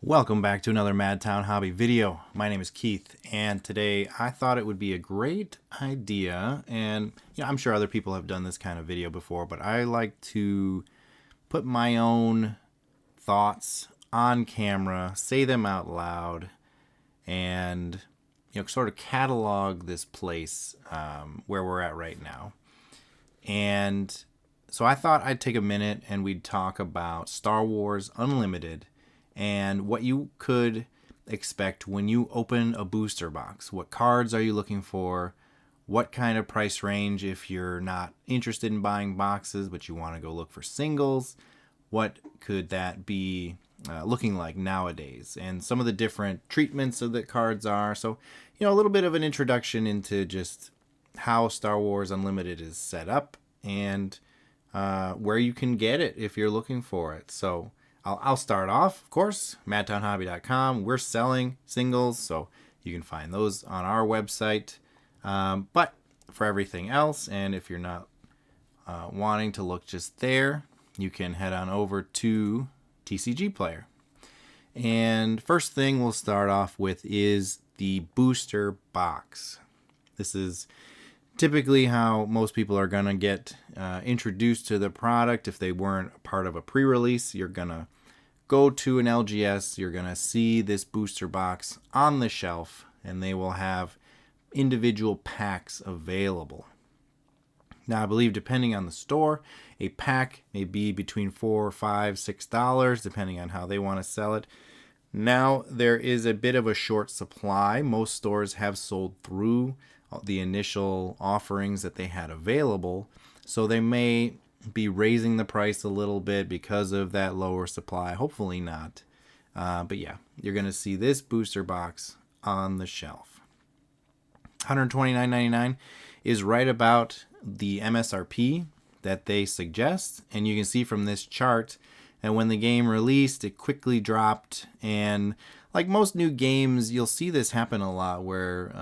Welcome back to another MadTown Hobby video. My name is Keith, and today I thought it would be a great idea, and I'm sure other people have done this kind of video before, but I like to put my own thoughts on camera, say them out loud, and sort of catalog this place where we're at right now. And so I thought I'd take a minute and we'd talk about Star Wars Unlimited and what you could expect when you open a booster box. What cards are you looking for? What kind of price range if you're not interested in buying boxes but you want to go look for singles? What could that be looking like nowadays? And some of the different treatments of the cards are. So, a little bit of an introduction into just how Star Wars Unlimited is set up and where you can get it if you're looking for it. So I'll start off, of course, MadTownHobby.com. We're selling singles, so you can find those on our website. But for everything else, and if you're not wanting to look just there, you can head on over to TCGPlayer. And first thing we'll start off with is the booster box. This is typically how most people are going to get introduced to the product. If they weren't part of a pre-release, you're going to go to an LGS, you're going to see this booster box on the shelf, and they will have individual packs available. Now, I believe depending on the store, a pack may be between $4, $5, $6, depending on how they want to sell it. Now, there is a bit of a short supply. Most stores have sold through the initial offerings that they had available, so they may be raising the price a little bit because of that lower supply. Hopefully not. But yeah, you're going to see this booster box on the shelf. $129.99 is right about the MSRP that they suggest. And you can see from this chart, and when the game released, it quickly dropped. And like most new games, you'll see this happen a lot where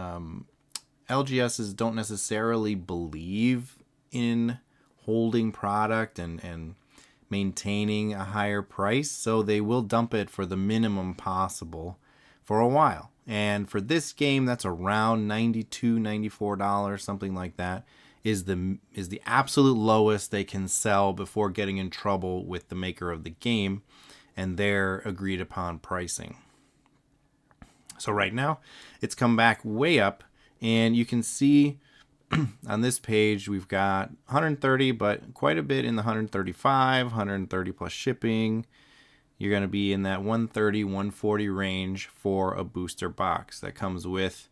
LGSs don't necessarily believe in holding product and maintaining a higher price, so they will dump it for the minimum possible for a while. And for this game, that's around $92, $94, something like that, is the absolute lowest they can sell before getting in trouble with the maker of the game and their agreed upon pricing. So right now, it's come back way up, and you can see on this page, we've got 130, but quite a bit in the 135, 130 plus shipping. You're going to be in that 130, 140 range for a booster box that comes with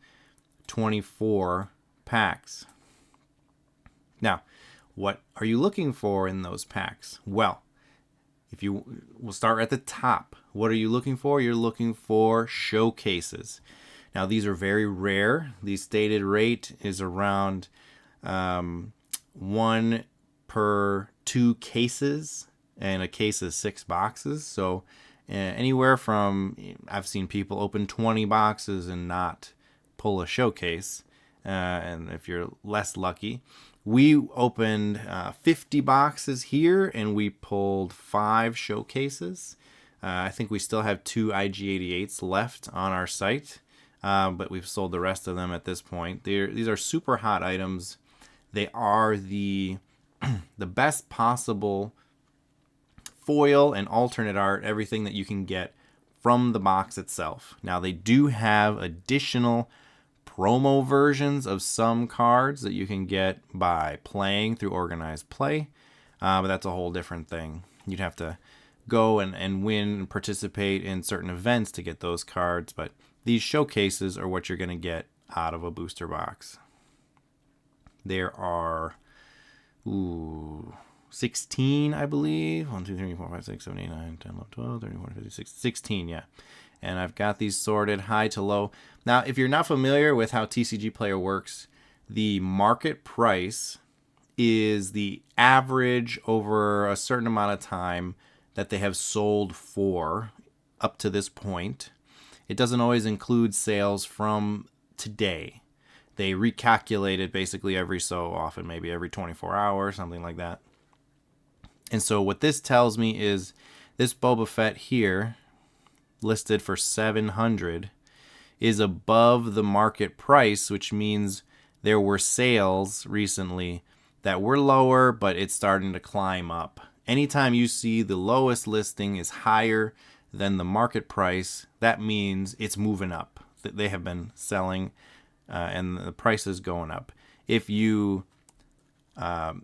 24 packs. Now, what are you looking for in those packs? Well, we'll start at the top. What are you looking for? You're looking for showcases. Now, these are very rare. The stated rate is around 1 per 2 cases, and a case is 6 boxes. So anywhere from, I've seen people open 20 boxes and not pull a showcase. And if you're less lucky, we opened 50 boxes here, and we pulled 5 showcases. I think we still have 2 IG88s left on our site. But we've sold the rest of them at this point. These are super hot items. They are the best possible foil and alternate art, everything that you can get from the box itself. Now, they do have additional promo versions of some cards that you can get by playing through organized play, but that's a whole different thing. You'd have to go and win and participate in certain events to get those cards, but these showcases are what you're going to get out of a booster box. There are 16, I believe. 1, 2, 3, 4, 5, 6, 7, 8, 9, 10, 11, 12, 13, 14, 15, 16, 16, yeah. And I've got these sorted high to low. Now, if you're not familiar with how TCGPlayer works, the market price is the average over a certain amount of time that they have sold for up to this point. It doesn't always include sales from today. They recalculate it basically every so often, maybe every 24 hours, something like that. And so what this tells me is this Boba Fett here listed for 700 is above the market price, which means there were sales recently that were lower, but it's starting to climb up. Anytime you see the lowest listing is higher than the market price, that means it's moving up. They have been selling and the price is going up. If you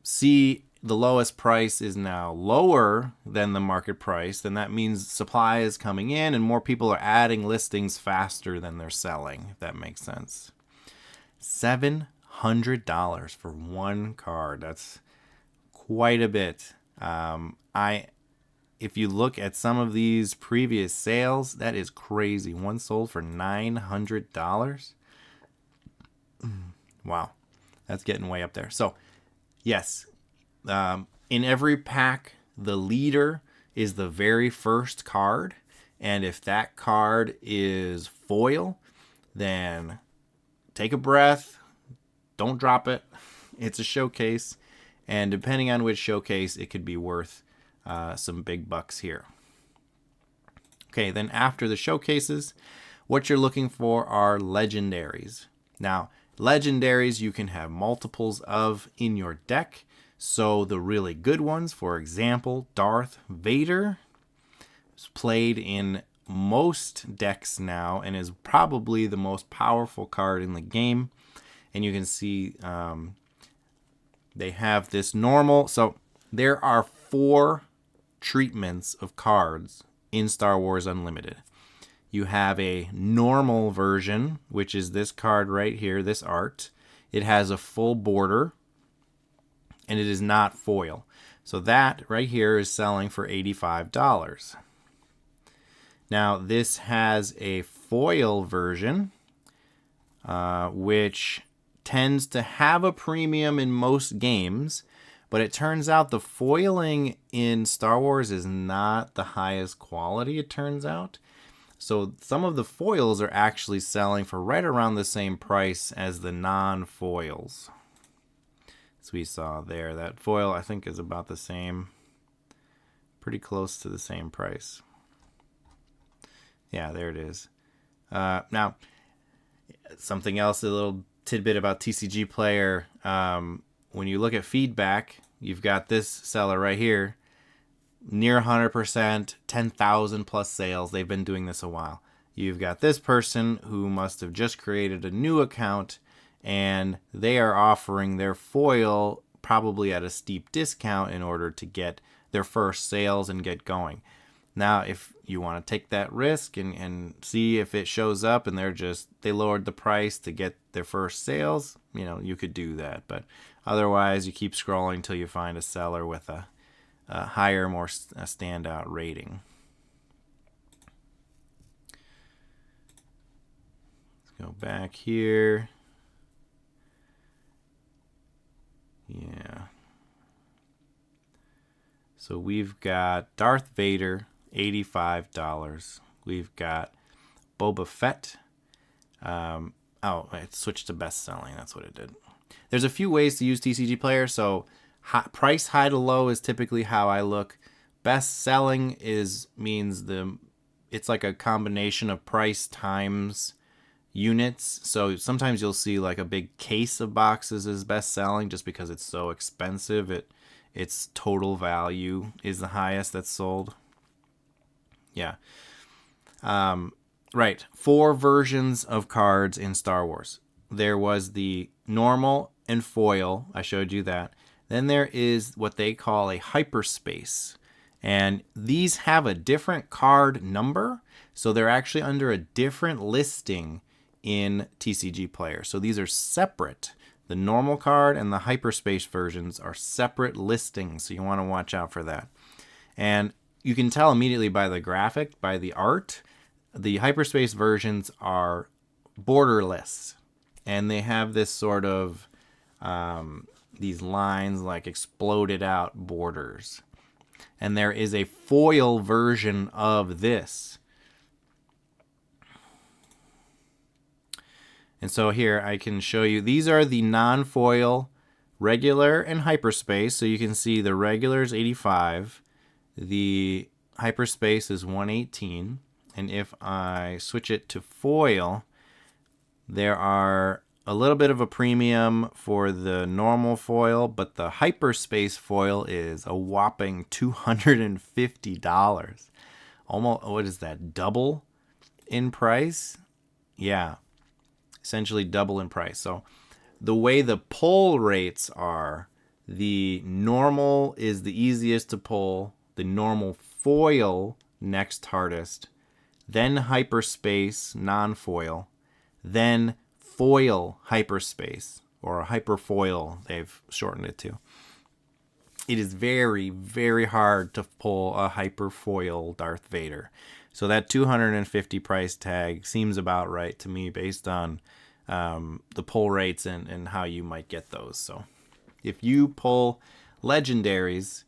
see the lowest price is now lower than the market price, then that means supply is coming in and more people are adding listings faster than they're selling, if that makes sense. $700 for one card. That's quite a bit. If you look at some of these previous sales, that is crazy. One sold for $900. Wow, that's getting way up there. So, yes, in every pack, the leader is the very first card. And if that card is foil, then take a breath. Don't drop it. It's a showcase. And depending on which showcase, it could be worth some big bucks here. Okay, then after the showcases, what you're looking for are legendaries. Now, legendaries you can have multiples of in your deck. So the really good ones, for example, Darth Vader is played in most decks now and is probably the most powerful card in the game. And you can see they have this normal. So there are 4 treatments of cards in Star Wars Unlimited. You have a normal version, which is this card right here, this art. It has a full border, and it is not foil. So that right here is selling for $85. Now, this has a foil version, which tends to have a premium in most games, but it turns out the foiling in Star Wars is not the highest quality, it turns out. So some of the foils are actually selling for right around the same price as the non-foils. As we saw there, that foil I think is about the same, pretty close to the same price. Yeah, there it is. Now, something else, a little tidbit about TCGPlayer. When you look at feedback, you've got this seller right here, near 100%, 10,000 plus sales. They've been doing this a while. You've got this person who must have just created a new account, and they are offering their foil probably at a steep discount in order to get their first sales and get going. Now, if you want to take that risk and see if it shows up and they lowered the price to get their first sales, you could do that. But otherwise, you keep scrolling until you find a seller with a higher, more standout rating. Let's go back here. Yeah. So we've got Darth Vader, $85. We've got Boba Fett. It switched to best selling. That's what it did. There's a few ways to use TCGPlayer. So price high to low is typically how I look. Best selling means it's like a combination of price times units. So sometimes you'll see like a big case of boxes is best selling just because it's so expensive. Its total value is the highest that's sold. Yeah. Right. 4 versions of cards in Star Wars. There was the normal and foil. I showed you that. Then there is what they call a hyperspace. And these have a different card number. So they're actually under a different listing in TCGPlayer. So these are separate. The normal card and the hyperspace versions are separate listings. So you want to watch out for that. And you can tell immediately by the graphic, by the art, the hyperspace versions are borderless. And they have this sort of, these lines like exploded out borders. And there is a foil version of this. And so here I can show you, these are the non-foil regular and hyperspace. So you can see the regular is 85. The hyperspace is 118. And if I switch it to foil, there are a little bit of a premium for the normal foil, but the hyperspace foil is a whopping $250. Almost, what is that, double in price? Yeah, essentially double in price. So the way the pull rates are, the normal is the easiest to pull, the normal foil next hardest, then hyperspace non-foil, then foil hyperspace, or hyperfoil they've shortened it to. It is very, very hard to pull a hyperfoil Darth Vader. So that 250 price tag seems about right to me based on the pull rates and how you might get those. So if you pull legendaries,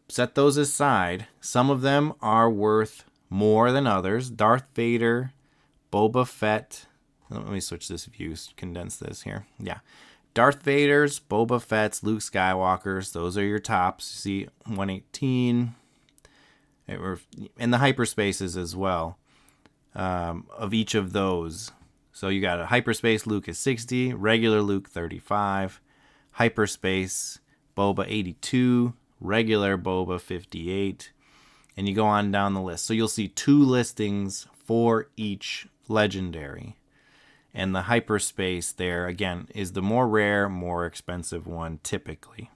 set those aside. Some of them are worth more than others. Darth Vader, Boba Fett. Let me switch this view, condense this here. Yeah. Darth Vader's, Boba Fett's, Luke Skywalker's. Those are your tops. You see 118. And the hyperspaces as well of each of those. So you got a hyperspace Luke is 60, regular Luke 35, hyperspace Boba 82, regular Boba 58, and you go on down the list. So you'll see 2 listings for each legendary. And the hyperspace there, again, is the more rare, more expensive one typically.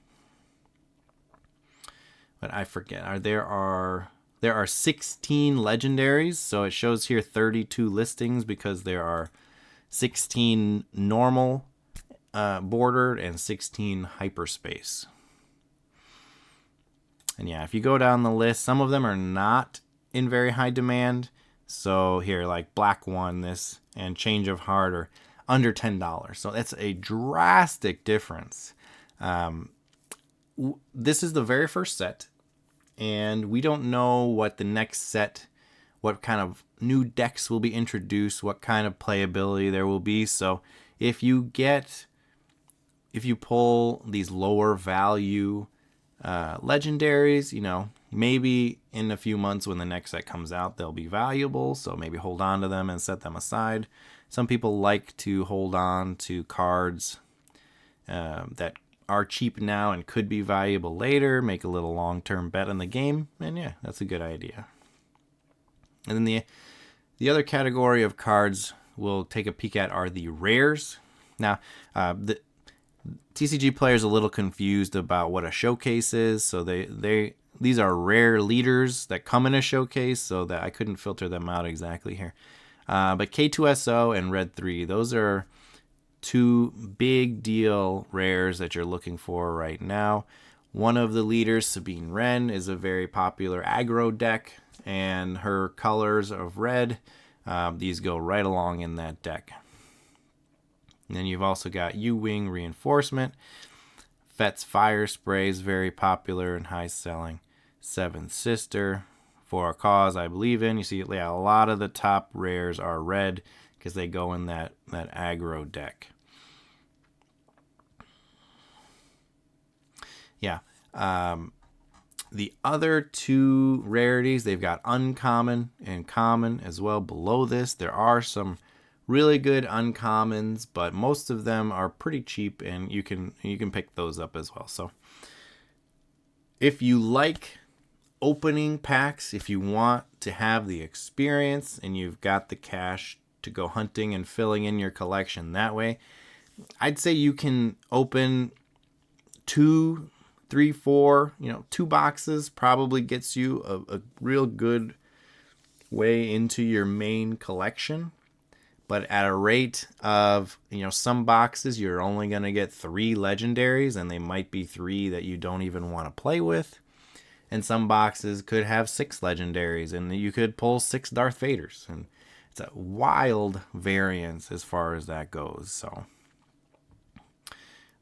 But I forget, there are 16 legendaries, so it shows here 32 listings because there are 16 normal bordered and 16 hyperspace. And yeah, if you go down the list, some of them are not in very high demand. So here, like Black One, this, and Change of Heart are under $10. So that's a drastic difference. This is the very first set, and we don't know what the next set, what kind of new decks will be introduced, what kind of playability there will be. So if you pull these lower value legendaries, you know, maybe in a few months when the next set comes out, they'll be valuable. So maybe hold on to them and set them aside. Some people like to hold on to cards that are cheap now and could be valuable later, make a little long-term bet on the game. And yeah, that's a good idea. And then the other category of cards we'll take a peek at are the rares. Now, the TCGPlayer is a little confused about what a showcase is, so these are rare leaders that come in a showcase, so that I couldn't filter them out exactly here. But K2SO and Red 3, those are 2 big deal rares that you're looking for right now. One of the leaders, Sabine Wren, is a very popular aggro deck, and her colors of red, these go right along in that deck. And then you've also got U-Wing Reinforcement. Fett's Fire Spray is very popular and high selling. Seventh Sister, For a Cause I Believe In. You see, yeah, a lot of the top rares are red because they go in that aggro deck. Yeah. The other 2 rarities, they've got uncommon and common as well below this. There are some really good uncommons, but most of them are pretty cheap, and you can pick those up as well. So if you like opening packs, if you want to have the experience and you've got the cash to go hunting and filling in your collection that way, I'd say you can open 2, 3, 4, 2 boxes probably gets you a real good way into your main collection. But at a rate of, some boxes, you're only going to get 3 legendaries, and they might be 3 that you don't even want to play with. And some boxes could have 6 legendaries, and you could pull 6 Darth Vaders. And it's a wild variance as far as that goes. So,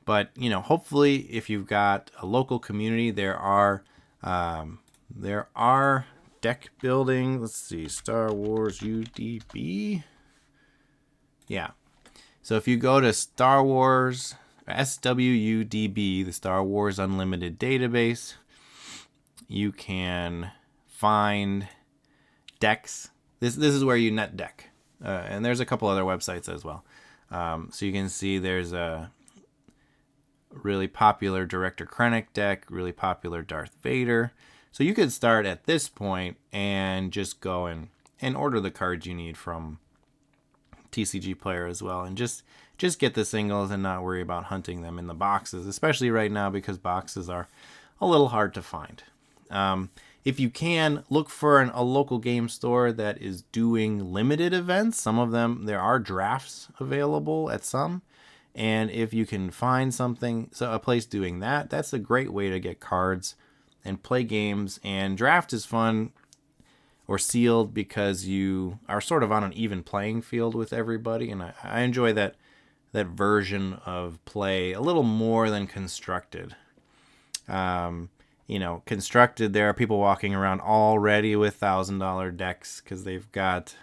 but, hopefully if you've got a local community, there are deck building. Let's see, Star Wars UDB. Yeah. So if you go to Star Wars SWUDB, the Star Wars Unlimited database, you can find decks this is where you net deck. And there's a couple other websites as well. So you can see there's a really popular Director Krennic deck, really popular Darth Vader. So you could start at this point and just go and order the cards you need from TCGPlayer as well, and just get the singles and not worry about hunting them in the boxes, especially right now because boxes are a little hard to find. If you can, look for a local game store that is doing limited events. Some of them, there are drafts available at some. And if you can find a place doing that, that's a great way to get cards and play games. And draft is fun, or sealed, because you are sort of on an even playing field with everybody. And I enjoy that version of play a little more than constructed. Constructed, there are people walking around already with $1,000 decks because they've got,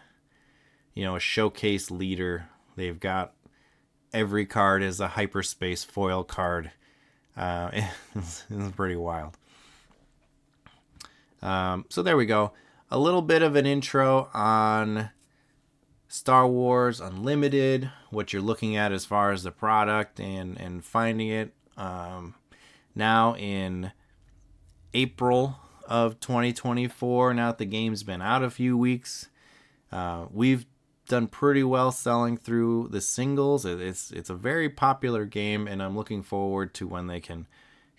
a showcase leader. They've got every card is a hyperspace foil card. It's pretty wild. So there we go. A little bit of an intro on Star Wars Unlimited, what you're looking at as far as the product and finding it. Now in April of 2024, now that the game's been out a few weeks, we've done pretty well selling through the singles. It's a very popular game, and I'm looking forward to when they can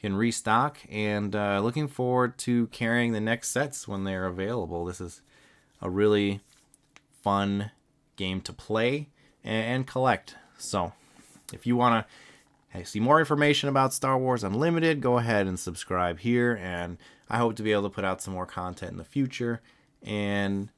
restock, and looking forward to carrying the next sets when they're available. This is a really fun game to play and collect. So if you want to see more information about Star Wars Unlimited, go ahead and subscribe here, and I hope to be able to put out some more content in the future and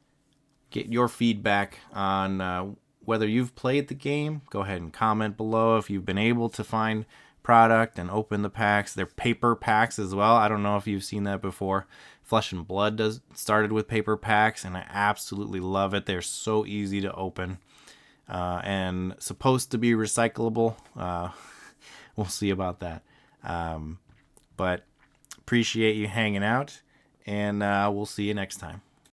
get your feedback on whether you've played the game. Go ahead and comment below if you've been able to find product and open the packs. They're paper packs as well. I don't know if you've seen that before. Flesh and Blood started with paper packs, and I absolutely love it. They're so easy to open and supposed to be recyclable. We'll see about that. But appreciate you hanging out, and we'll see you next time.